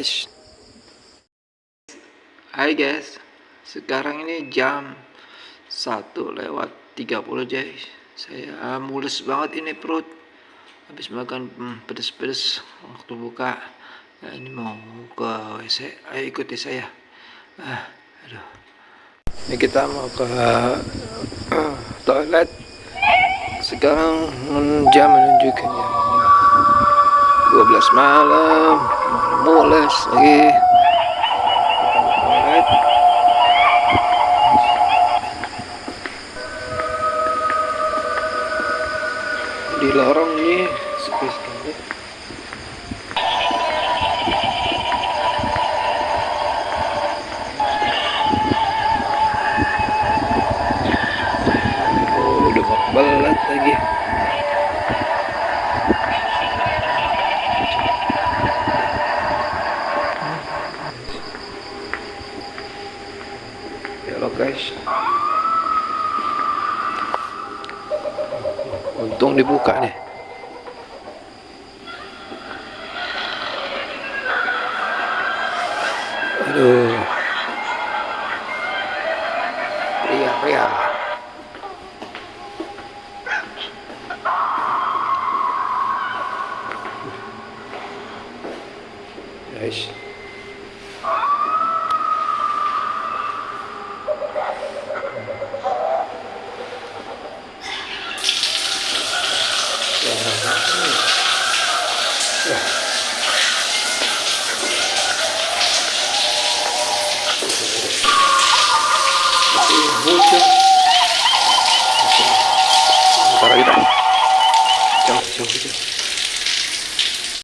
Guys, hai guys, sekarang ini jam 1:30 guys. Saya mules banget ini perut, habis makan pedes-pedes waktu buka. Nah, ini mau ke WC, ayo ikuti saya. Aduh, ini kita mau ke toilet. Sekarang jam menunjukkan jam 12 malam, mules lagi. Di lorong ini sepi sekali. Udah mau belat lagi. Halo guys, untung dibuka nih. Aduh, pria guys.